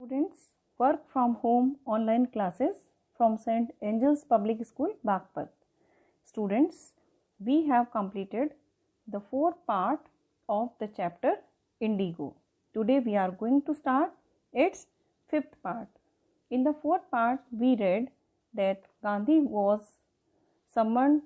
Students, work from home online classes from St. Angel's Public School, Bagpat. Students, we have completed the fourth part of the chapter Indigo. Today we are going to start its fifth part. In the fourth part, we read that Gandhi was summoned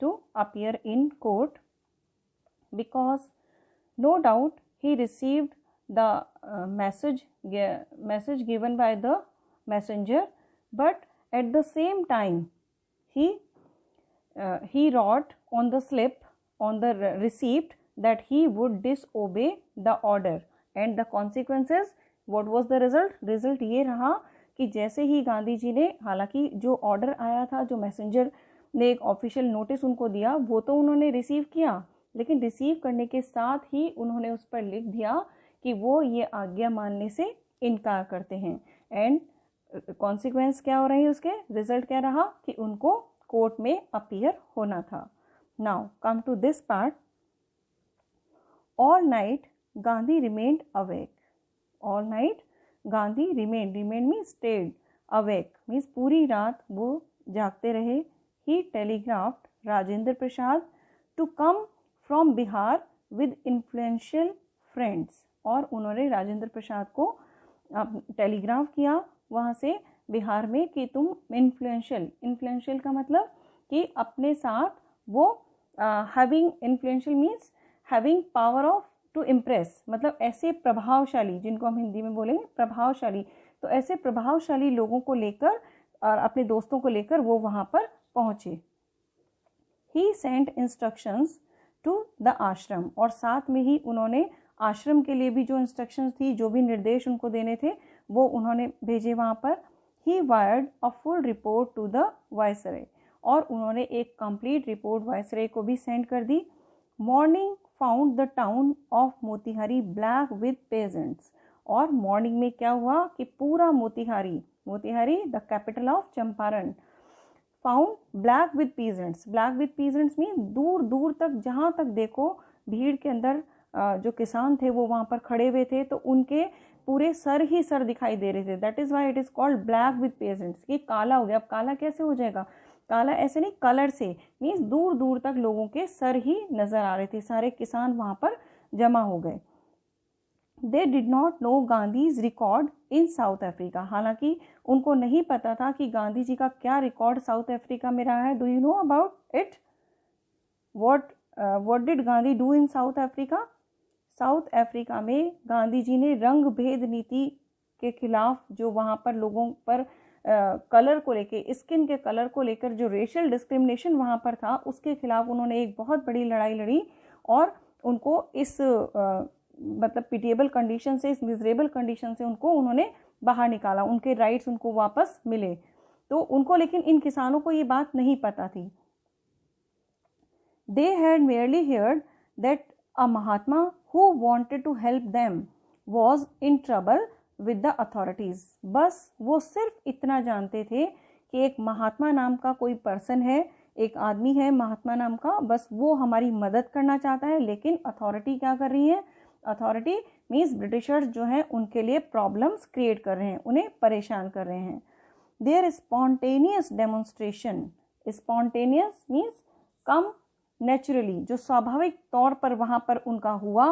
to appear in court because no doubt he received the message given by the messenger, but at the same time he wrote on the slip on the receipt that he would disobey the order, and the consequences, what was the result ये रहा कि जैसे ही गांधी जी ने, हालांकि जो order आया था, जो मैसेंजर ने एक ऑफिशियल नोटिस उनको दिया, वो तो उन्होंने रिसीव किया, लेकिन रिसीव करने के साथ ही उन्होंने उस पर लिख दिया कि वो ये आज्ञा मानने से इनकार करते हैं, एंड कॉन्सिक्वेंस क्या हो रही है, उसके रिजल्ट क्या रहा कि उनको कोर्ट में अपीयर होना था. Now come to this part. All night Gandhi remained awake. All night Gandhi remained means stayed, awake means पूरी रात वो जागते रहे. He telegraphed Rajendra Prasad to come from Bihar with influential friends. और उन्होंने राजेंद्र प्रसाद को टेलीग्राफ किया वहाँ से बिहार में कि तुम इन्फ्लुएंशियल का मतलब कि अपने साथ वो having, influential means having power of to impress, मतलब ऐसे प्रभावशाली, जिनको हम हिंदी में बोलेंगे प्रभावशाली, तो ऐसे प्रभावशाली लोगों को लेकर और अपने दोस्तों को लेकर वो वहाँ पर पहुँचे. ही सेंट इंस्ट्रक्शंस टू द आश्रम, और साथ में ही उन्होंने आश्रम के लिए भी जो इंस्ट्रक्शंस थी, जो भी निर्देश उनको देने थे, वो उन्होंने भेजे वहाँ पर. He wired a full report to the viceroy, और उन्होंने एक कंप्लीट रिपोर्ट वायसराय को भी सेंड कर दी. Morning found the town of Motihari black with peasants, और मॉर्निंग में क्या हुआ कि पूरा Motihari the capital of Champaran, found black with peasants. Black with peasants mean दूर दूर तक, जहाँ तक देखो भीड़ के अंदर जो किसान थे वो वहाँ पर खड़े हुए थे, तो उनके पूरे सर ही सर दिखाई दे रहे थे. That is why it is called black with pageants. ये काला हो गया. अब काला कैसे हो जाएगा? काला ऐसे नहीं, कलर से मीन्स दूर दूर तक लोगों के सर ही नज़र आ रहे थे. सारे किसान वहाँ पर जमा हो गए. They did not know Gandhi's record in south Africa. हालांकि उनको नहीं पता था कि गांधी जी का क्या रिकॉर्ड साउथ अफ्रीका में रहा है. Do you know about it? What did Gandhi do in south Africa? South Africa में गांधी जी ने रंग भेद नीति के खिलाफ, जो वहाँ पर लोगों पर कलर को लेके, स्किन के कलर को लेकर जो रेशियल डिस्क्रिमिनेशन वहाँ पर था, उसके खिलाफ उन्होंने एक बहुत बड़ी लड़ाई लड़ी, और उनको इस मतलब पिटिएबल कंडीशन से, इस मिजरेबल कंडीशन से उनको उन्होंने बाहर निकाला. उनके राइट्स उनको वापस मिले. तो उनको, लेकिन इन किसानों को ये बात नहीं पता थी. They had merely heard that a Mahatma who wanted to help them was in trouble with the authorities. बस वो सिर्फ इतना जानते थे कि एक महात्मा नाम का कोई पर्सन है, एक आदमी है महात्मा नाम का, बस वो हमारी मदद करना चाहता है, लेकिन अथॉरिटी क्या कर रही है? अथॉरिटी मीन्स ब्रिटिशर्स जो हैं उनके लिए प्रॉब्लम्स क्रिएट कर रहे हैं, उन्हें परेशान कर रहे हैं. Their spontaneous demonstration, spontaneous means come naturally, जो स्वाभाविक तौर पर वहाँ पर उनका हुआ,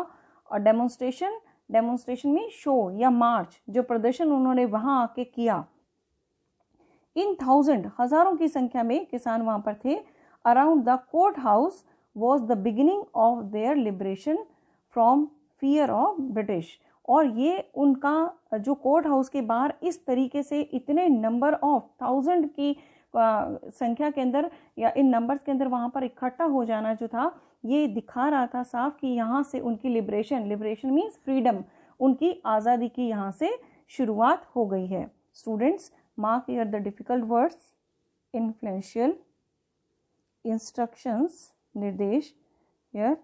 और डेमोन्स्ट्रेशन में शो या मार्च, जो प्रदर्शन उन्होंने वहाँ आके किया. इन थाउजेंड, हजारों की संख्या में किसान वहाँ पर थे. Around the court house was the beginning of their liberation from fear of British. और ये उनका जो कोर्ट हाउस के बाहर इस तरीके से इतने नंबर ऑफ थाउजेंड की संख्या के अंदर या इन नंबर्स के अंदर वहाँ पर इकट्ठा हो जाना जो था, ये दिखा रहा था साफ कि यहाँ से उनकी लिबरेशन मीन्स फ्रीडम, उनकी आज़ादी की यहाँ से शुरुआत हो गई है. Students, mark here the difficult words. Influential, instructions, निर्देश here,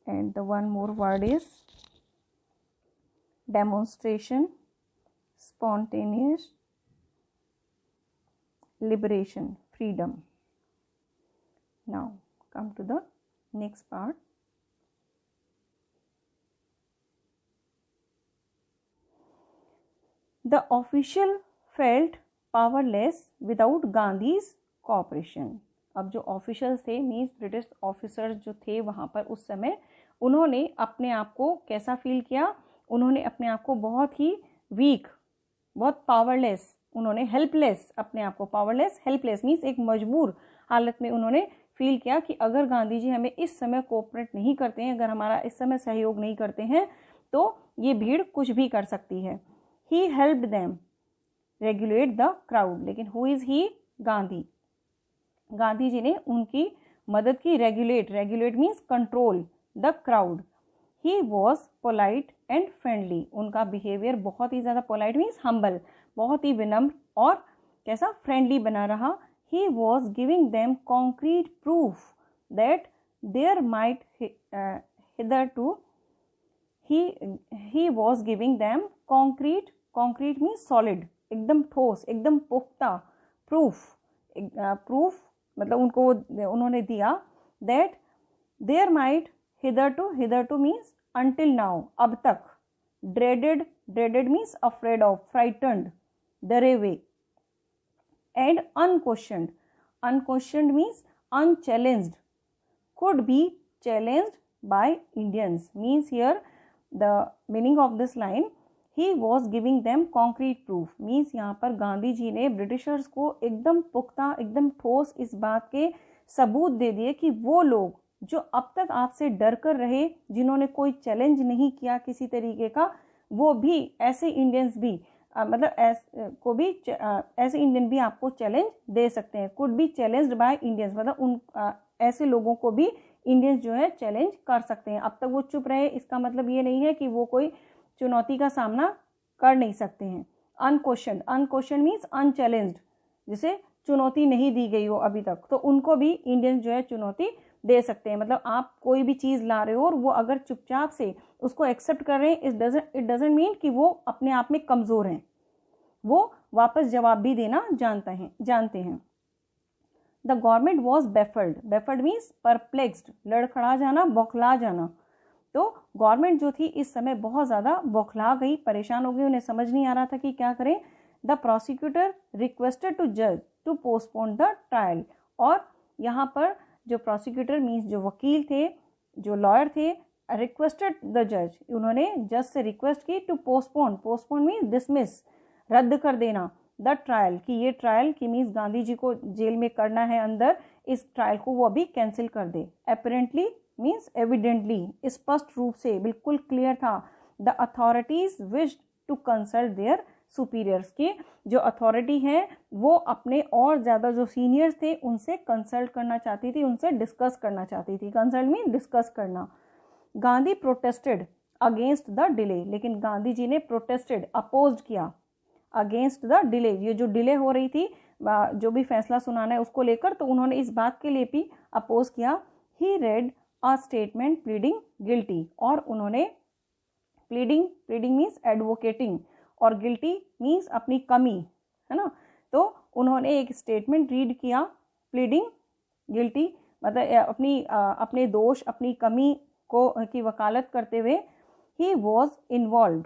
and the one more word is demonstration, spontaneous, liberation, freedom. Now come to the next part. The official felt powerless without Gandhi's cooperation. अब जो officials थे means British officers जो थे वहाँ पर उस समय, उन्होंने अपने आप को कैसा फील किया, उन्होंने अपने आप को बहुत ही वीक, बहुत पावरलेस, उन्होंने हेल्पलेस, अपने आप को पावरलेस, हेल्पलेस मीन्स एक मजबूर हालत में उन्होंने फील किया कि अगर गांधी जी हमें इस समय कोऑपरेट नहीं करते हैं, अगर हमारा इस समय सहयोग नहीं करते हैं तो ये भीड़ कुछ भी कर सकती है। He helped them regulate the crowd, लेकिन who is he, Gandhi, Gandhi ji ने उनकी मदद की, regulate, regulate means control the crowd. He was polite and friendly, उनका बिहेवियर बहुत ही ज़्यादा, पोलाइट मीन्स हम्बल, बहुत ही विनम्र और कैसा, फ्रेंडली बना रहा। He was giving them concrete proof that there might hitherto, he was giving them concrete, concrete means solid, एकदम ठोस, एकदम पुख्ता, प्रूफ, प्रूफ मतलब उनको उन्होंने दिया, that there might hitherto, hitherto means until now, अब तक, dreaded, dreaded means afraid of, frightened, डरे हुए, and unquestioned, unquestioned means unchallenged, could be challenged by Indians, means here the meaning of this line, he was giving them concrete proof, means यहाँ पर गांधी जी ने Britishers को एकदम पुख्ता, एकदम ठोस इस बात के सबूत दे दिए कि वो लोग जो अब तक आपसे डर कर रहे, जिन्होंने कोई चैलेंज नहीं किया किसी तरीके का, वो भी ऐसे इंडियंस भी मतलब ऐसे इंडियन भी आपको चैलेंज दे सकते हैं। Could be challenged by Indians, मतलब उन ऐसे लोगों को भी इंडियंस जो है चैलेंज कर सकते हैं। अब तक वो चुप रहे, इसका मतलब ये नहीं है कि वो कोई चुनौती का सामना कर नहीं सकते हैं। अनक्वेश्चन, अनक्वेश्चन मीन्स अनचैलेंज्ड, जिसे चुनौती नहीं दी गई हो अभी तक, तो उनको भी इंडियंस जो है चुनौती दे सकते हैं। मतलब आप कोई भी चीज़ ला रहे हो और वो अगर चुपचाप से उसको एक्सेप्ट कर रहे हैं, इट डजंट मीन कि वो अपने आप में कमज़ोर हैं, वो वापस जवाब भी देना जानते हैं। The government was baffled, baffled means perplexed, लड़खड़ा जाना, बौखला जाना। तो गवर्नमेंट जो थी इस समय बहुत ज़्यादा बौखला गई, परेशान हो गई, उन्हें समझ नहीं आ रहा था कि क्या करें। द प्रोसिक्यूटर रिक्वेस्टेड टू जज टू पोस्टपोन द ट्रायल, और यहाँ पर जो प्रोसिक्यूटर मीन्स जो वकील थे, जो लॉयर थे, रिक्वेस्टेड द जज, उन्होंने जज से रिक्वेस्ट की to postpone, postpone means dismiss, रद्द कर देना, द ट्रायल, कि ये ट्रायल की मीन्स गांधी जी को जेल में करना है अंदर, इस ट्रायल को वो अभी कैंसिल कर दे। अपेरेंटली मीन्स एविडेंटली, स्पष्ट रूप से, बिल्कुल क्लियर था। The authorities wish to consult their superiors, के जो अथॉरिटी है वो अपने और ज़्यादा जो सीनियर्स थे उनसे कंसल्ट करना चाहती थी, उनसे डिस्कस करना चाहती थी। कंसल्ट मीन डिस्कस करना। Gandhi protested against the delay, लेकिन गांधी जी ने प्रोटेस्टेड, अपोज्ड किया, अगेंस्ट द डिले, ये जो डिले हो रही थी जो भी फैसला सुनाना है उसको लेकर, तो उन्होंने इस बात के लिए भी अपोज किया। He read a statement pleading guilty, और उन्होंने प्लीडिंग, प्लीडिंग मीन्स एडवोकेटिंग, और गिल्टी मीन्स अपनी कमी, है ना, तो उन्होंने एक स्टेटमेंट रीड किया, प्लीडिंग गिल्टी मतलब अपने दोष, अपनी कमी को की वकालत करते हुए। He was involve,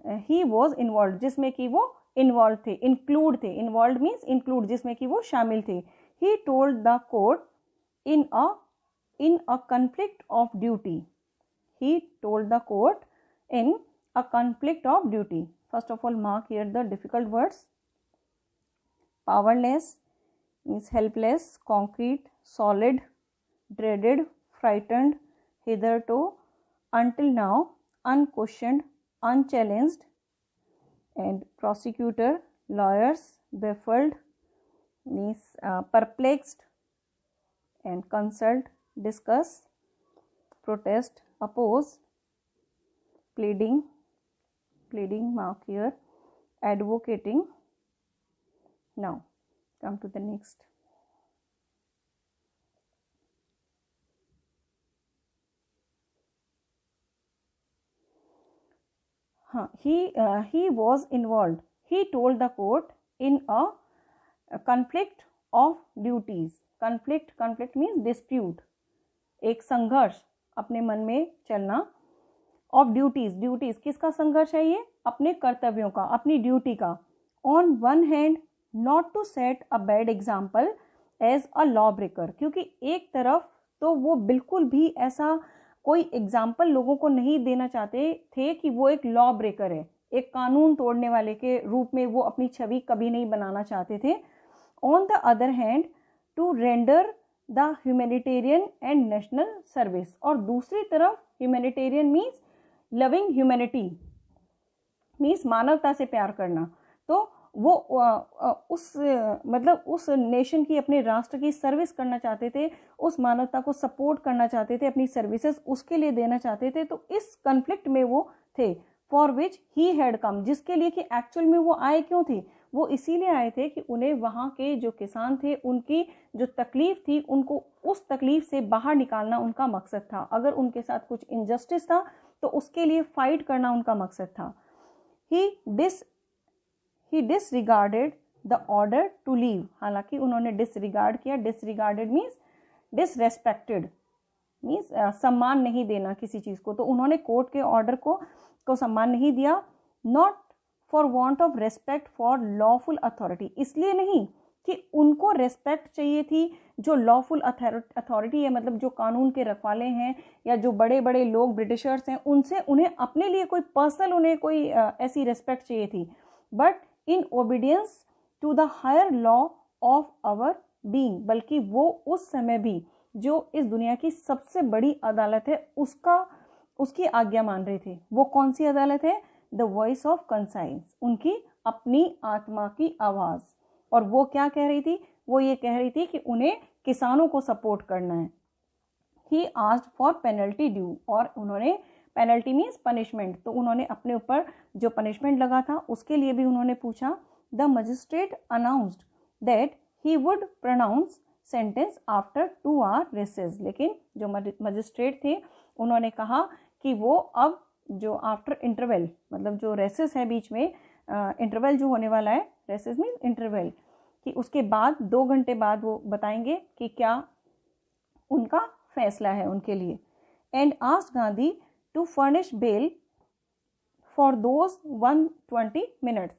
he was involve, जिसमें कि वो इन्वॉल्व थे, इंक्लूड थे, इन्वॉल्व मीन्स इंक्लूड, जिसमें कि वो शामिल थे। He told the court in a conflict of duty, he told the court in a conflict of duty. First of all, mark here the difficult words. Powerless means helpless, concrete, solid, dreaded, frightened, hitherto, until now, unquestioned, unchallenged, and prosecutor, lawyers, baffled means perplexed, and consult, discuss, protest, oppose, pleading, pleading mark here, advocating. Now come to the next. He was involved, he told the court in a conflict of duties. conflict, conflict means dispute, एक संघर्ष अपने मन में चलना, of duties, duties किसका संघर्ष है ये, अपने कर्तव्यों का, अपनी ड्यूटी का। On one hand not to set a bad example as a law breaker, क्योंकि एक तरफ तो वो बिल्कुल भी ऐसा कोई एग्जाम्पल लोगों को नहीं देना चाहते थे कि वो एक लॉ ब्रेकर है, एक कानून तोड़ने वाले के रूप में वो अपनी छवि कभी नहीं बनाना चाहते थे। On the other hand to render the humanitarian and national service, और दूसरी तरफ humanitarian means loving humanity, means मानवता से प्यार करना। तो वो उस मतलब उस नेशन की, अपने राष्ट्र की सर्विस करना चाहते थे, उस मानवता को सपोर्ट करना चाहते थे, अपनी सर्विसेज उसके लिए देना चाहते थे। तो इस कन्फ्लिक्ट में वो थे, for which he had come, जिसके लिए कि एक्चुअल में वो आए क्यों थे, वो इसीलिए आए थे कि उन्हें वहाँ के जो किसान थे उनकी जो तकलीफ थी, उनको उस तकलीफ से बाहर निकालना उनका मकसद था। अगर उनके साथ कुछ इनजस्टिस था तो उसके लिए फाइट करना उनका मकसद था। He disregarded the order to leave, हालांकि उन्होंने डिसरिगार्ड किया। डिसरिगार्डेड मीन्स डिसरेस्पेक्टेड, मीन्स सम्मान नहीं देना किसी चीज़ को। तो उन्होंने कोर्ट के ऑर्डर को सम्मान नहीं दिया। Not for want of respect for lawful authority, इसलिए नहीं कि उनको रेस्पेक्ट चाहिए थी जो लॉफुल अथॉरिटी है, मतलब जो कानून के रखवाले हैं या जो बड़े बड़े लोग ब्रिटिशर्स हैं, उनसे उन्हें अपने लिए कोई पर्सनल, उन्हें कोई ऐसी रेस्पेक्ट चाहिए थी, but in obedience to the higher law of our being, बल्कि वो उस समय भी जो इस दुनिया की सबसे बड़ी अदालत है उसकी आज्ञा मान रहे थे। वो कौन सी अदालत है? द वॉइस ऑफ कंसाइंस, उनकी अपनी आत्मा की आवाज़। और वो क्या कह रही थी? वो ये कह रही थी कि उन्हें किसानों को सपोर्ट करना है। He asked for penalty due, और उन्होंने पेनल्टी मीन्स पनिशमेंट, तो उन्होंने अपने ऊपर जो पनिशमेंट लगा था उसके लिए भी उन्होंने पूछा। The magistrate announced that he would pronounce sentence after 2 hour recess, लेकिन जो मजिस्ट्रेट थे उन्होंने कहा कि वो अब जो आफ्टर इंटरवल, मतलब जो रेसेस है बीच में, इंटरवल जो होने वाला है, रेसेस मीन इंटरवल, कि उसके बाद 2 घंटे बाद वो बताएंगे कि क्या उनका फैसला है उनके लिए। And asked Gandhi to furnish bail for those 120 minutes,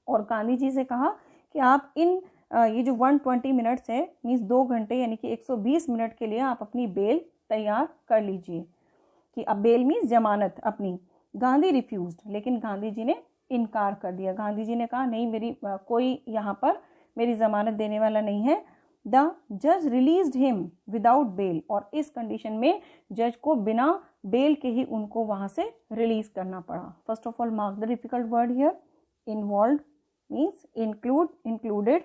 और गांधी जी से कहा कि आप इन ये जो 120 मिनट्स है, मीन्स 2 घंटे यानी कि 120 मिनट के लिए आप अपनी बेल तैयार कर लीजिए, कि अब बेल मीन्स जमानत अपनी। गांधी रिफ्यूज्ड, लेकिन गांधी जी ने इनकार कर दिया। गांधी जी ने कहा नहीं, मेरी कोई यहाँ पर मेरी जमानत देने वाला नहीं है। द जज रिलीज्ड हिम विदाउट बेल, और इस कंडीशन में जज को बिना बेल के ही उनको वहाँ से रिलीज करना पड़ा। First of all mark the difficult word here. Involve means include, included.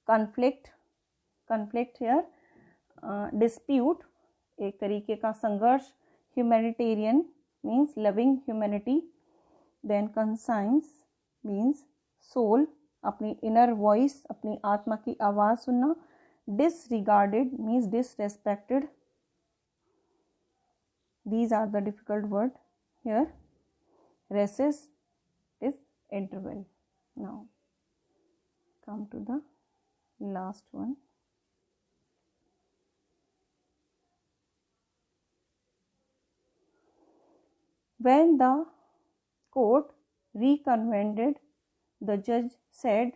Conflict here dispute, एक तरीके का संघर्ष। Humanitarian means loving humanity. Then conscience means soul, अपनी इनर वॉइस, अपनी आत्मा की आवाज़ सुनना। Disregarded means disrespected. These are the difficult word here. Recess is interval. Now come to the last one. When the court reconvened, the judge said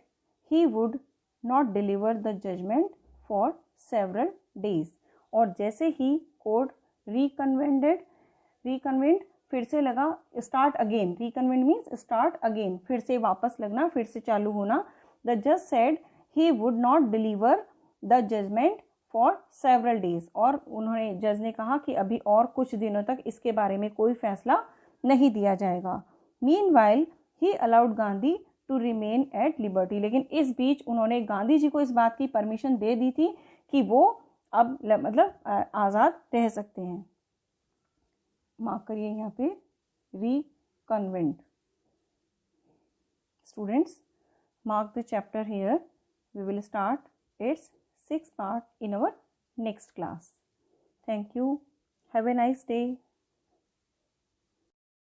he would not deliver the judgment for several days. और जैसे ही court रिकन्वेंड फिर से लगा, start again, reconvened means start again, फिर से वापस लगना, फिर से चालू होना। द जज said he would not deliver the judgment for several days, और उन्होंने, जज ने कहा कि अभी और कुछ दिनों तक इसके बारे में कोई फैसला नहीं दिया जाएगा। Meanwhile he allowed Gandhi to remain at liberty, लेकिन इस बीच उन्होंने गांधी जी को इस बात की परमिशन दे दी थी कि वो अब मतलब आज़ाद रह सकते हैं। मार्क करिए यहाँ पे reconvened. Students, mark the chapter here. We will start its 6th part in our next class. Thank you. Have a nice day.